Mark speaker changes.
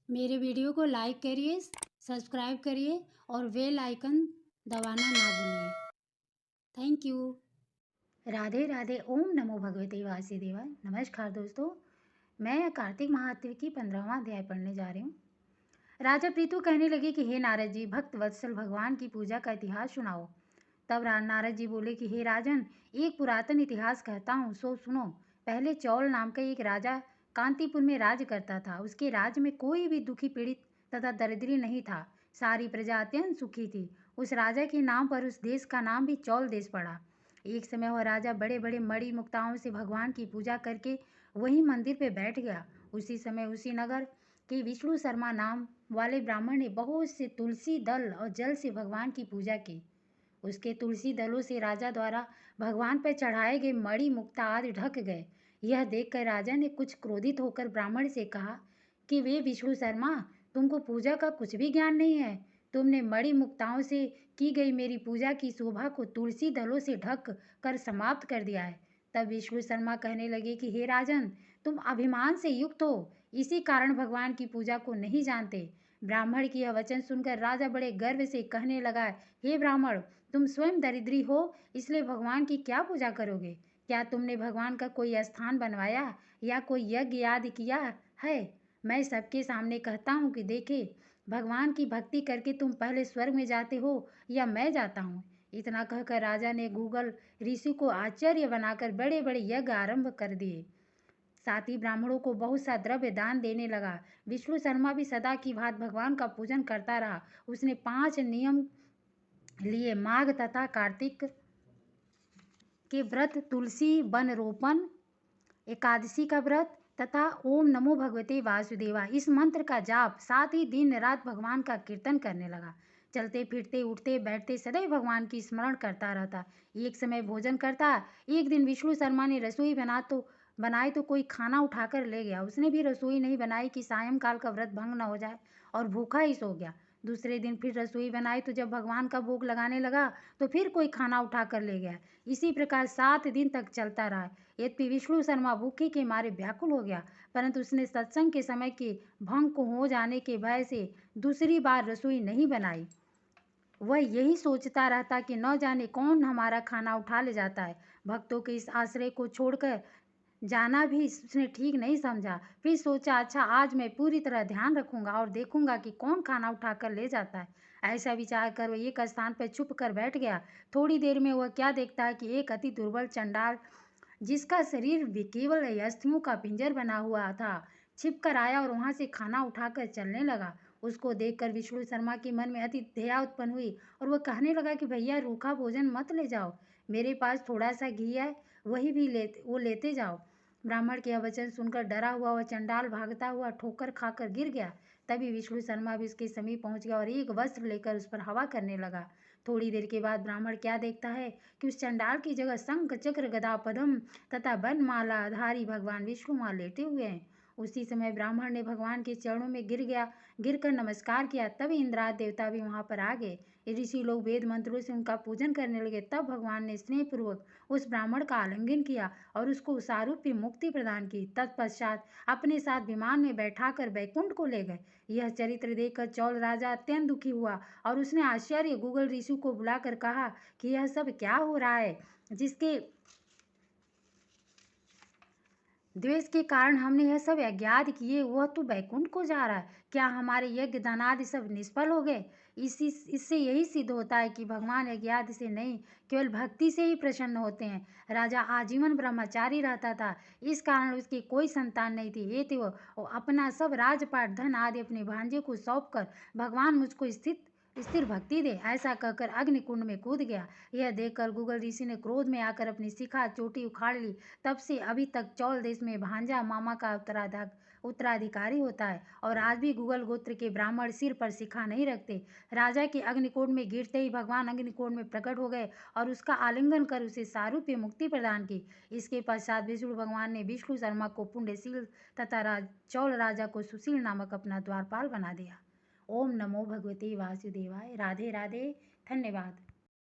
Speaker 1: मेरे वीडियो को लाइक करिए, सब्सक्राइब करिए और बेल आइकन दबाना ना भूलिए। Thank you. राधे राधे। ओम नमो भगवते वासुदेवाय। नमस्कार दोस्तों, मैं कार्तिक महात्म्य की 15वां अध्याय पढ़ने जा रही हूँ। राजा प्रीतु कहने लगे कि हे नारद जी, भक्त वत्सल भगवान की पूजा का इतिहास सुनाओ। तब नारद जी बोले कि हे राजन, एक पुरातन इतिहास कहता हूँ, सो सुनो। पहले चौल नाम का एक राजा कांतिपुर में राज करता था। उसके राज्य में कोई भी दुखी, पीड़ित तथा दरिद्री नहीं था। सारी प्रजा अत्यंत सुखी थी। उस राजा के नाम पर उस देश का नाम भी चौल देश पड़ा। एक समय वह राजा बड़े बड़े मणि मुक्ताओं से भगवान की पूजा करके वही मंदिर पे बैठ गया। उसी समय उसी नगर के विष्णु शर्मा नाम वाले ब्राह्मण ने बहुत से तुलसी दल और जल से भगवान की पूजा की। उसके तुलसी दलों से राजा द्वारा भगवान पर चढ़ाए गए मणि मुक्ता आदि ढक गए। यह देखकर राजा ने कुछ क्रोधित होकर ब्राह्मण से कहा कि वे विष्णु शर्मा, तुमको पूजा का कुछ भी ज्ञान नहीं है। तुमने मणि मुक्ताओं से की गई मेरी पूजा की शोभा को तुलसी दलों से ढक कर समाप्त कर दिया है। तब विष्णु शर्मा कहने लगे कि हे राजन, तुम अभिमान से युक्त हो, इसी कारण भगवान की पूजा को नहीं जानते। ब्राह्मण की यह वचन सुनकर राजा बड़े गर्व से कहने लगा, हे ब्राह्मण, तुम स्वयं दरिद्री हो, इसलिए भगवान की क्या पूजा करोगे? क्या तुमने भगवान का कोई स्थान बनवाया या कोई यज्ञ याद किया है? मैं सबके सामने कहता हूँ कि देखे, भगवान की भक्ति करके तुम पहले स्वर्ग में जाते हो या मैं जाता हूँ। इतना कहकर राजा ने गूगल ऋषि को आश्चर्य बनाकर बड़े बड़े यज्ञ आरंभ कर दिए। साथ ही ब्राह्मणों को बहुत सा द्रव्य दान देने लगा। विष्णु शर्मा भी सदा की भांति भगवान का पूजन करता रहा। उसने 5 नियम लिए, माघ तथा कार्तिक के व्रत, तुलसी वन रोपण, एकादशी का व्रत तथा ओम नमो भगवते वासुदेवा इस मंत्र का जाप, साथ ही दिन रात भगवान का कीर्तन करने लगा। चलते फिरते उठते बैठते सदैव भगवान की स्मरण करता रहता। एक समय भोजन करता। एक दिन विष्णु शर्मा ने रसोई बनाई तो कोई खाना उठाकर ले गया। उसने भी रसोई नहीं बनाई कि सायंकाल का व्रत भंग न हो जाए, और भूखा ही सो गया। दूसरे दिन फिर रसोई बनाई तो जब भगवान का भोग लगाने लगा तो फिर कोई खाना उठा कर ले गया। इसी प्रकार 7 दिन तक चलता रहा। यद्यपि विष्णु शर्मा भूखे के मारे व्याकुल हो गया, परंतु उसने सत्संग के समय के भंग को हो जाने के भय से दूसरी बार रसोई नहीं बनाई। वह यही सोचता रहता कि न जाने कौन हमारा खाना उठा ले जाता है। भक्तों के इस आश्रय को छोड़कर जाना भी उसने ठीक नहीं समझा। फिर सोचा, अच्छा आज मैं पूरी तरह ध्यान रखूंगा और देखूंगा कि कौन खाना उठाकर ले जाता है। ऐसा विचार कर वह एक स्थान पर छुप कर बैठ गया। थोड़ी देर में वह क्या देखता है कि एक अति दुर्बल चंडाल, जिसका शरीर भी केवल अस्थियों का पिंजर बना हुआ था, छिप कर आया और वहां से खाना उठाकर चलने लगा। उसको देखकर विष्णु शर्मा के मन में अति दया उत्पन्न हुई और वह कहने लगा कि भैया, रूखा भोजन मत ले जाओ, मेरे पास थोड़ा सा घी है, वही भी लेते जाओ। ब्राह्मण के यह वचन सुनकर डरा हुआ वह चंडाल भागता हुआ ठोकर खाकर गिर गया। तभी विष्णु शर्मा भी उसके समीप पहुंच गया और एक वस्त्र लेकर उस पर हवा करने लगा। थोड़ी देर के बाद ब्राह्मण क्या देखता है कि उस चंडाल की जगह शंख चक्र गदा पद्म तथा वनमाला धारी भगवान विष्णु वहां लेटे हुए हैं। उसी समय ब्राह्मण ने भगवान के चरणों में गिरकर नमस्कार किया। तभी इंद्राद देवता भी वहां पर आ गए। ऋषि लोग वेद मंत्रों से उनका पूजन करने लगे। तब भगवान ने स्नेहपूर्वक उस ब्राह्मण का आलिंगन किया और उसको सारूप्य मुक्ति प्रदान की। तत्पश्चात अपने साथ विमान में बैठाकर बैकुंठ को ले गए। यह चरित्र देखकर चौल राजा अत्यंत दुखी हुआ और उसने आश्चर्य गूगल ऋषि को बुलाकर कहा कि यह सब क्या हो रहा है, जिसके द्वेष के कारण हमने यह सब अज्ञात किए, वह तो बैकुंठ को जा रहा है। क्या हमारे यज्ञ दानादि सब निष्फल हो गए? इससे यही सिद्ध होता है कि भगवान अज्ञात से नहीं, केवल भक्ति से ही प्रसन्न होते हैं। राजा आजीवन ब्रह्मचारी रहता था, इस कारण उसकी कोई संतान नहीं थी। हेतु वो अपना सब राजपाट धन आदि अपने भांजे को सौंप कर भगवान मुझको स्थिर भक्ति दे, ऐसा कहकर अग्निकुंड में कूद गया। यह देखकर गूगल ऋषि ने क्रोध में आकर अपनी शिखा चोटी उखाड़ ली। तब से अभी तक चौल देश में भांजा मामा का उत्तराधिकारी होता है, और आज भी गूगल गोत्र के ब्राह्मण सिर पर शिखा नहीं रखते। राजा के अग्निकुंड में गिरते ही भगवान अग्निकुंड में प्रकट हो गए और उसका आलिंगन कर उसे सारूप्य मुक्ति प्रदान की। इसके पश्चात विष्णु भगवान ने विष्णु शर्मा को पुण्यशील तथा चौल राजा को सुशील नामक अपना द्वारपाल बना दिया। ओम नमो भगवते वासुदेवाय। राधे राधे। धन्यवाद।